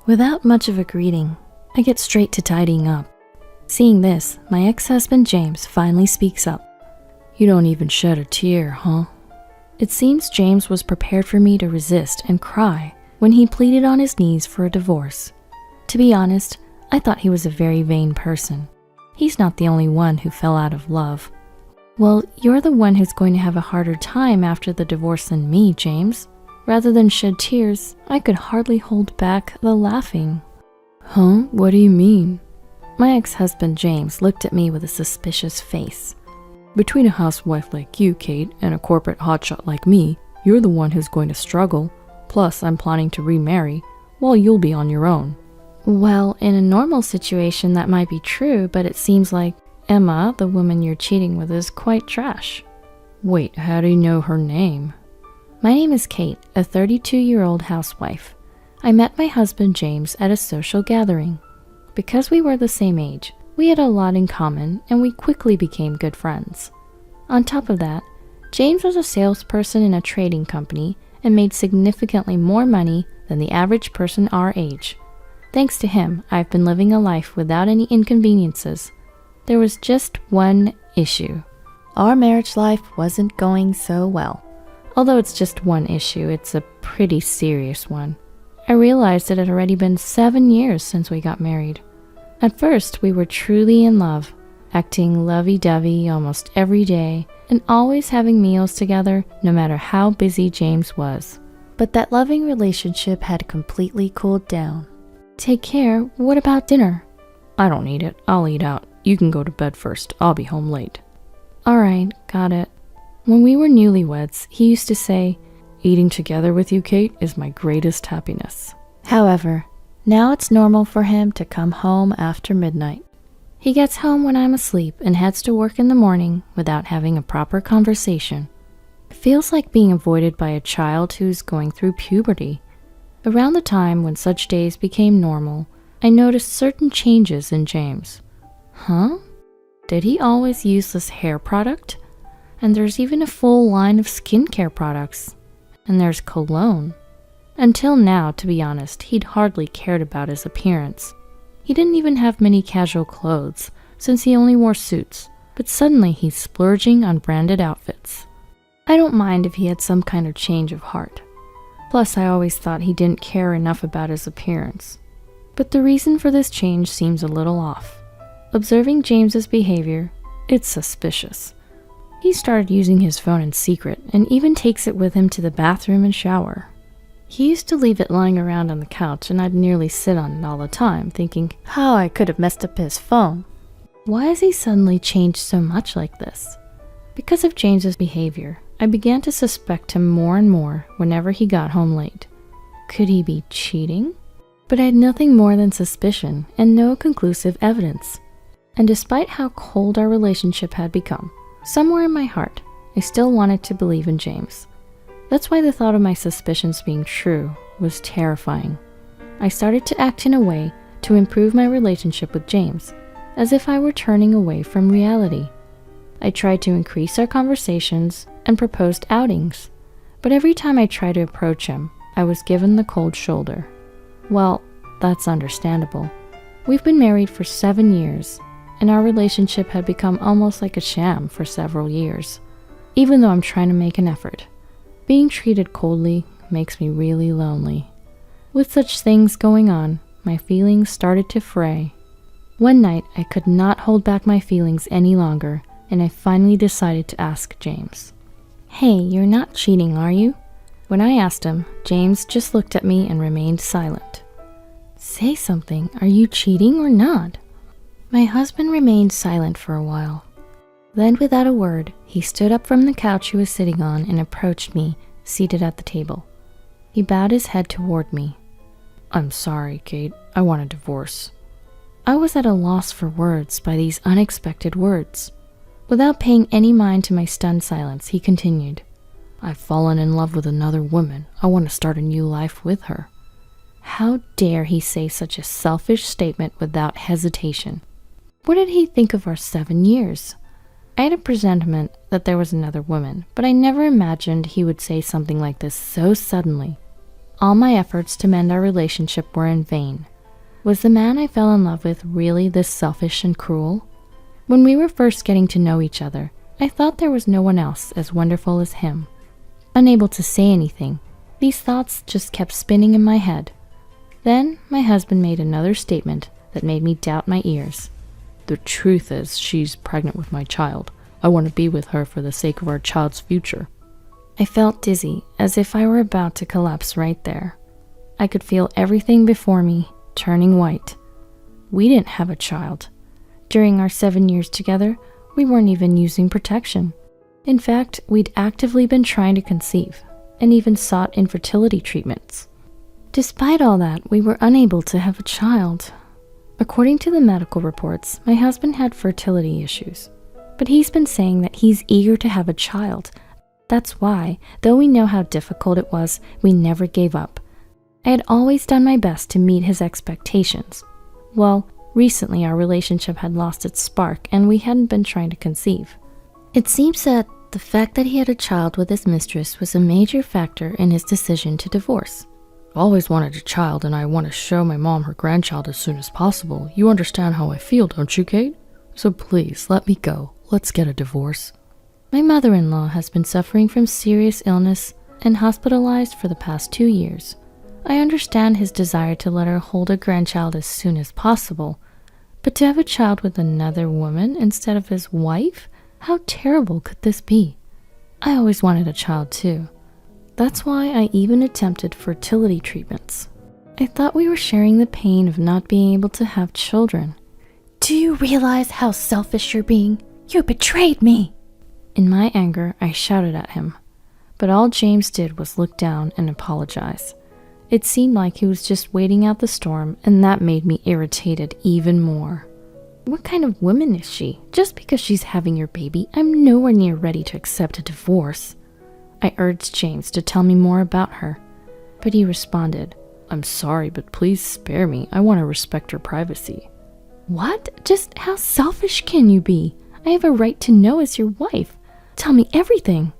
Without much of a greeting, I get straight to tidying up. Seeing this, my ex-husband James finally speaks up. "You don't even shed a tear, huh?" It seems James was prepared for me to resist and cry when he pleaded on his knees for a divorce. To be honest, I thought he was a very vain person. He's not the only one who fell out of love. "Well, you're the one who's going to have a harder time after the divorce than me, James." Rather than shed tears, I could hardly hold back the laughing. "Huh? What do you mean?" My ex-husband James looked at me with a suspicious face. "Between a housewife like you, Kate, and a corporate hotshot like me, you're the one who's going to struggle. Plus, I'm planning to remarry, while you'll be on your own." Well, in a normal situation that might be true, but it seems like Emma, the woman you're cheating with, is quite trash. Wait, how do you know her name? My name is Kate, a 32-year-old housewife. I met my husband James at a social gathering. Because we were the same age, we had a lot in common and we quickly became good friends. On top of that, James was a salesperson in a trading company and made significantly more money than the average person our age. Thanks to him, I've been living a life without any inconveniences. There was just one issue. Our marriage life wasn't going so well. Although it's just one issue, it's a pretty serious one. I realized it had already been 7 years since we got married. At first, we were truly in love, acting lovey-dovey almost every day and always having meals together no matter how busy James was. But that loving relationship had completely cooled down. "Take care, what about dinner?" "I don't need it, I'll eat out. You can go to bed first, I'll be home late." "Alright, got it." When we were newlyweds, he used to say, "Eating together with you, Kate, is my greatest happiness." However, now it's normal for him to come home after midnight. He gets home when I'm asleep and heads to work in the morning without having a proper conversation. It feels like being avoided by a child who's going through puberty. Around the time when such days became normal, I noticed certain changes in James. Huh? Did he always use this hair product? And there's even a full line of skincare products. And there's cologne. Until now, to be honest, he'd hardly cared about his appearance. He didn't even have many casual clothes, since he only wore suits, but suddenly he's splurging on branded outfits. I don't mind if he had some kind of change of heart. Plus, I always thought he didn't care enough about his appearance. But the reason for this change seems a little off. Observing James's behavior, it's suspicious. He started using his phone in secret and even takes it with him to the bathroom and shower. He used to leave it lying around on the couch and I'd nearly sit on it all the time, thinking how I could have messed up his phone. Why has he suddenly changed so much like this? Because of James's behavior, I began to suspect him more and more whenever he got home late. Could he be cheating? But I had nothing more than suspicion and no conclusive evidence. And despite how cold our relationship had become, somewhere in my heart, I still wanted to believe in James. That's why the thought of my suspicions being true was terrifying. I started to act in a way to improve my relationship with James, as if I were turning away from reality. I tried to increase our conversations and proposed outings, but every time I tried to approach him, I was given the cold shoulder. Well, that's understandable. We've been married for 7 years, and our relationship had become almost like a sham for several years. Even though I'm trying to make an effort, being treated coldly makes me really lonely. With such things going on, my feelings started to fray. One night, I could not hold back my feelings any longer, and I finally decided to ask James. "Hey, you're not cheating, are you?" When I asked him, James just looked at me and remained silent. "Say something, are you cheating or not?" My husband remained silent for a while. Then, without a word, he stood up from the couch he was sitting on and approached me, seated at the table. He bowed his head toward me. "I'm sorry, Kate. I want a divorce." I was at a loss for words by these unexpected words. Without paying any mind to my stunned silence, he continued. "I've fallen in love with another woman. I want to start a new life with her." How dare he say such a selfish statement without hesitation? What did he think of our 7 years? I had a presentiment that there was another woman, but I never imagined he would say something like this so suddenly. All my efforts to mend our relationship were in vain. Was the man I fell in love with really this selfish and cruel? When we were first getting to know each other, I thought there was no one else as wonderful as him. Unable to say anything, these thoughts just kept spinning in my head. Then my husband made another statement that made me doubt my ears. The truth is, she's pregnant with my child. I want to be with her for the sake of our child's future. I felt dizzy, as if I were about to collapse right there. I could feel everything before me turning white. We didn't have a child. During our 7 years together, we weren't even using protection. In fact, we'd actively been trying to conceive, and even sought infertility treatments. Despite all that, we were unable to have a child. According to the medical reports, my husband had fertility issues, but he's been saying that he's eager to have a child. That's why, though we know how difficult it was, we never gave up. I had always done my best to meet his expectations. Well, recently our relationship had lost its spark and we hadn't been trying to conceive. It seems that the fact that he had a child with his mistress was a major factor in his decision to divorce. I've always wanted a child and I want to show my mom her grandchild as soon as possible. You understand how I feel, don't you, Kate? So please, let me go. Let's get a divorce. My mother-in-law has been suffering from serious illness and hospitalized for the past 2 years. I understand his desire to let her hold a grandchild as soon as possible, but to have a child with another woman instead of his wife? How terrible could this be? I always wanted a child too. That's why I even attempted fertility treatments. I thought we were sharing the pain of not being able to have children. Do you realize how selfish you're being? You betrayed me! In my anger, I shouted at him, but all James did was look down and apologize. It seemed like he was just waiting out the storm, and that made me irritated even more. What kind of woman is she? Just because she's having your baby, I'm nowhere near ready to accept a divorce. I urged James to tell me more about her, but he responded, I'm sorry, but please spare me. I want to respect her privacy. What? Just how selfish can you be? I have a right to know as your wife. Tell me everything.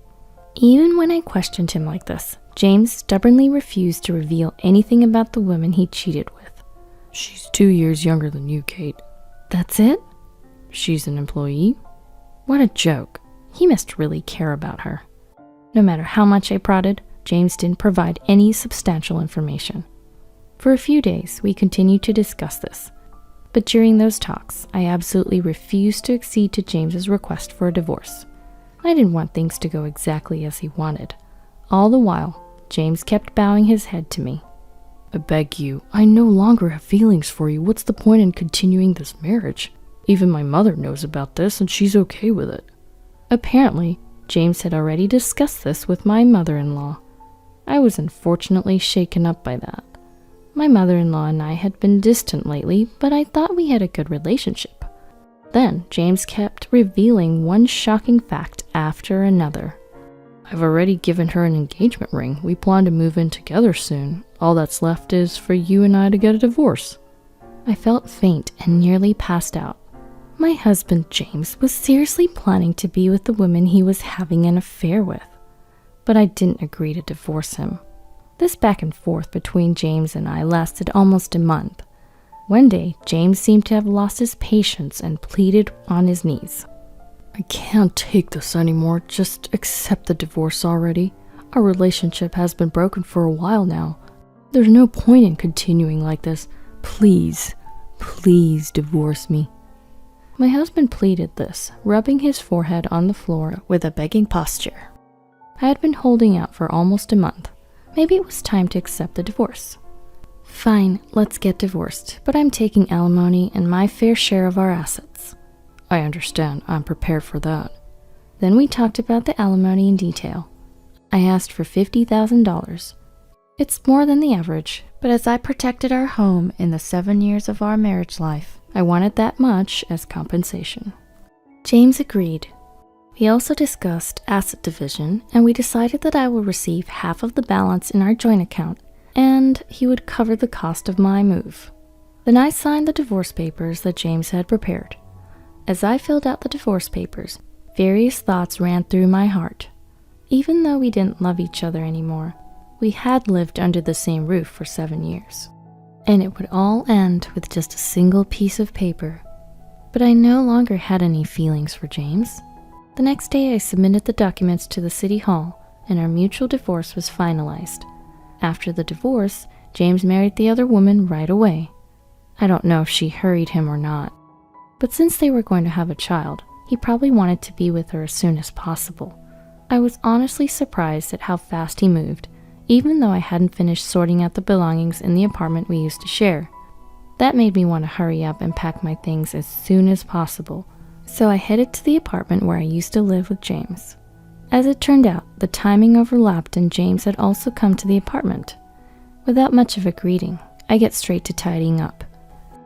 Even when I questioned him like this, James stubbornly refused to reveal anything about the women he cheated with. She's 2 years younger than you, Kate. That's it? She's an employee. What a joke. He must really care about her. No matter how much I prodded, James didn't provide any substantial information. For a few days, we continued to discuss this. But during those talks, I absolutely refused to accede to James's request for a divorce. I didn't want things to go exactly as he wanted. All the while, James kept bowing his head to me. I beg you, I no longer have feelings for you. What's the point in continuing this marriage? Even my mother knows about this and she's okay with it. Apparently, James had already discussed this with my mother-in-law. I was unfortunately shaken up by that. My mother-in-law and I had been distant lately, but I thought we had a good relationship. Then James kept revealing one shocking fact after another. I've already given her an engagement ring. We plan to move in together soon. All that's left is for you and I to get a divorce. I felt faint and nearly passed out. My husband, James, was seriously planning to be with the woman he was having an affair with. But I didn't agree to divorce him. This back and forth between James and I lasted almost a month. One day, James seemed to have lost his patience and pleaded on his knees. I can't take this anymore. Just accept the divorce already. Our relationship has been broken for a while now. There's no point in continuing like this. Please, please divorce me. My husband pleaded this, rubbing his forehead on the floor with a begging posture. I had been holding out for almost a month. Maybe it was time to accept the divorce. Fine, let's get divorced, but I'm taking alimony and my fair share of our assets. I understand. I'm prepared for that. Then we talked about the alimony in detail. I asked for $50,000. It's more than the average, but as I protected our home in the 7 years of our marriage life, I wanted that much as compensation. James agreed. We also discussed asset division, and we decided that I would receive half of the balance in our joint account, and he would cover the cost of my move. Then I signed the divorce papers that James had prepared. As I filled out the divorce papers, various thoughts ran through my heart. Even though we didn't love each other anymore, We had lived under the same roof for 7 years, and it would all end with just a single piece of paper. But I no longer had any feelings for James. The next day I submitted the documents to the city hall, and our mutual divorce was finalized. After the divorce, James married the other woman right away. I don't know if she hurried him or not, but since they were going to have a child, he probably wanted to be with her as soon as possible. I was honestly surprised at how fast he moved, even though I hadn't finished sorting out the belongings in the apartment we used to share. That made me want to hurry up and pack my things as soon as possible, so I headed to the apartment where I used to live with James. As it turned out, the timing overlapped and James had also come to the apartment. Without much of a greeting, I get straight to tidying up.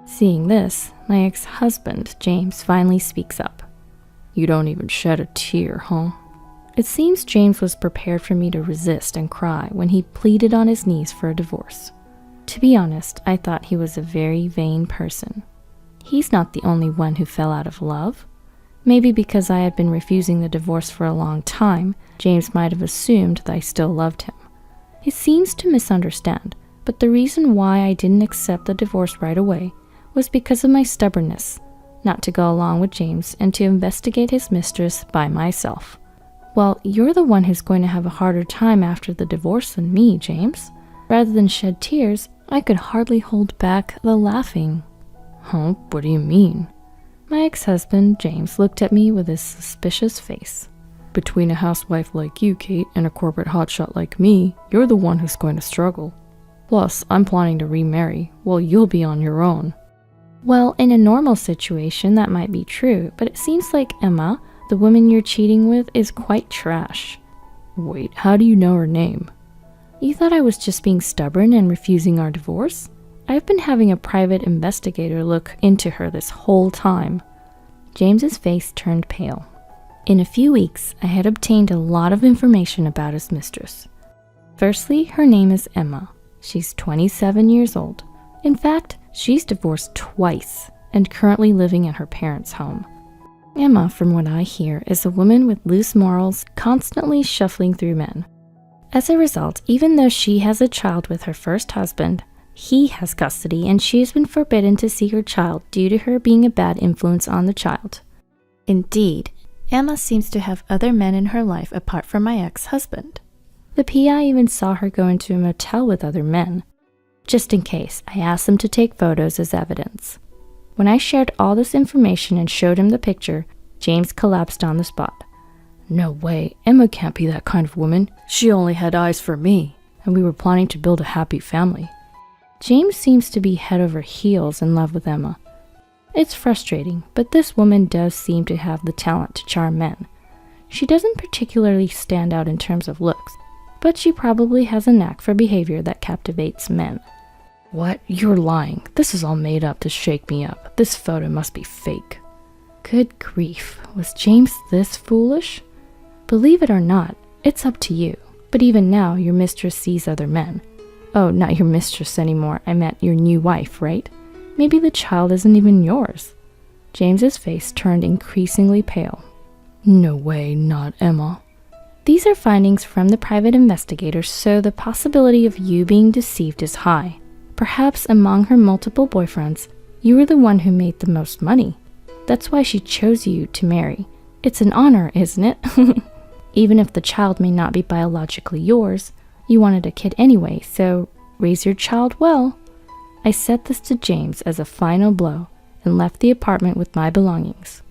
Seeing this, my ex-husband, James, finally speaks up. You don't even shed a tear, huh? It seems James was prepared for me to resist and cry when he pleaded on his knees for a divorce. To be honest, I thought he was a very vain person. He's not the only one who fell out of love. Maybe because I had been refusing the divorce for a long time, James might have assumed that I still loved him. He seems to misunderstand, but the reason why I didn't accept the divorce right away was because of my stubbornness, not to go along with James and to investigate his mistress by myself. Well, you're the one who's going to have a harder time after the divorce than me, James. Rather than shed tears, I could hardly hold back the laughing. Huh? What do you mean? My ex-husband, James, looked at me with his suspicious face. Between a housewife like you, Kate, and a corporate hotshot like me, you're the one who's going to struggle. Plus, I'm planning to remarry, while you'll be on your own. Well, in a normal situation, that might be true, but it seems like Emma, the woman you're cheating with, is quite trash. Wait, how do you know her name? You thought I was just being stubborn and refusing our divorce? I've been having a private investigator look into her this whole time. James's face turned pale. In a few weeks, I had obtained a lot of information about his mistress. Firstly, her name is Emma. She's 27 years old. In fact, she's divorced twice and currently living in her parents' home. Emma, from what I hear, is a woman with loose morals, constantly shuffling through men. As a result, even though she has a child with her first husband, he has custody and she has been forbidden to see her child due to her being a bad influence on the child. Indeed, Emma seems to have other men in her life apart from my ex-husband. The PI even saw her go into a motel with other men. Just in case, I asked them to take photos as evidence. When I shared all this information and showed him the picture, James collapsed on the spot. No way, Emma can't be that kind of woman. She only had eyes for me, and we were planning to build a happy family. James seems to be head over heels in love with Emma. It's frustrating, but this woman does seem to have the talent to charm men. She doesn't particularly stand out in terms of looks, but she probably has a knack for behavior that captivates men. What? You're lying. This is all made up to shake me up. This photo must be fake. Good grief, was James this foolish? Believe it or not, it's up to you, but even now your mistress sees other men. Oh, not your mistress anymore, I meant your new wife, right? Maybe the child isn't even yours. James's face turned increasingly pale. No way, not Emma. These are findings from the private investigator, so the possibility of you being deceived is high. Perhaps among her multiple boyfriends, you were the one who made the most money. That's why she chose you to marry. It's an honor, isn't it? Even if the child may not be biologically yours, you wanted a kid anyway, so raise your child well. I said this to James as a final blow and left the apartment with my belongings.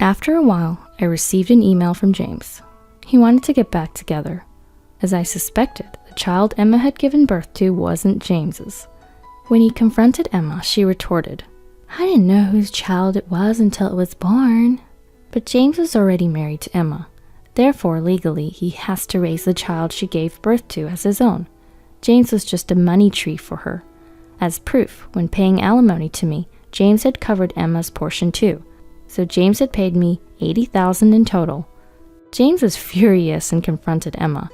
After a while, I received an email from James. He wanted to get back together. As I suspected, the child Emma had given birth to wasn't James's. When he confronted Emma, she retorted, I didn't know whose child it was until it was born. But James was already married to Emma. Therefore, legally, he has to raise the child she gave birth to as his own. James was just a money tree for her. As proof, when paying alimony to me, James had covered Emma's portion too. So James had paid me $80,000 in total. James was furious and confronted Emma.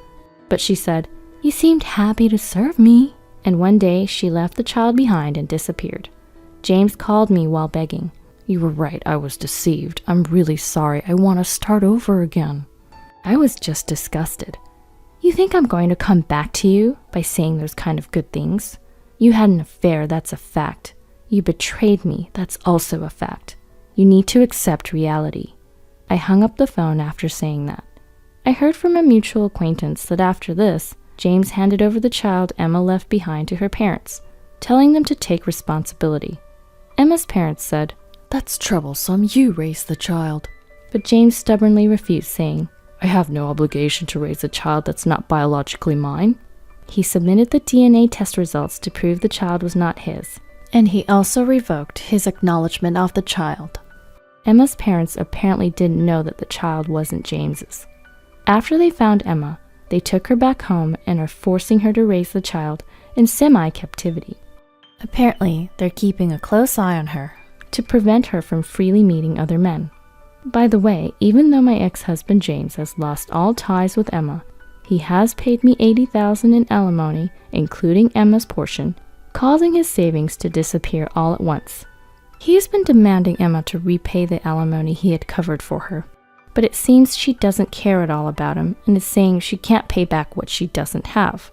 But she said, You seemed happy to serve me. And one day, she left the child behind and disappeared. James called me while begging. You were right, I was deceived. I'm really sorry. I want to start over again. I was just disgusted. You think I'm going to come back to you by saying those kind of good things? You had an affair, that's a fact. You betrayed me, that's also a fact. You need to accept reality. I hung up the phone after saying that. I heard from a mutual acquaintance that after this, James handed over the child Emma left behind to her parents, telling them to take responsibility. Emma's parents said, "That's troublesome, you raised the child." but James stubbornly refused, saying, "I have no obligation to raise a child that's not biologically mine." he submitted the DNA test results to prove the child was not his. And he also revoked his acknowledgement of the child. Emma's parents apparently didn't know that the child wasn't James's. After they found Emma, they took her back home and are forcing her to raise the child in semi-captivity Apparently, they're keeping a close eye on her. to prevent her from freely meeting other men. By the way, even though my ex-husband James has lost all ties with Emma, he has paid me $80,000 in alimony, including Emma's portion, causing his savings to disappear all at once. He has been demanding Emma to repay the alimony he had covered for her, but it seems she doesn't care at all about him and is saying she can't pay back what she doesn't have.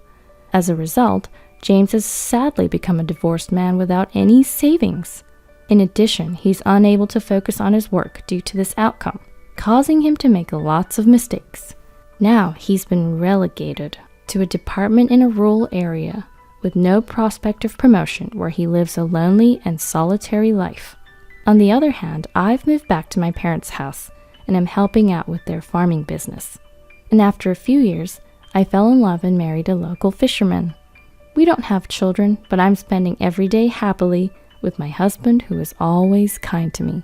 As a result, James has sadly become a divorced man without any savings. In addition, he's unable to focus on his work due to this outcome, causing him to make lots of mistakes. Now he's been relegated to a department in a rural area with no prospect of promotion, where he lives a lonely and solitary life. On the other hand, I've moved back to my parents' house and am helping out with their farming business. And after a few years, I fell in love and married a local fisherman. We don't have children, but I'm spending every day happily with my husband, who is always kind to me.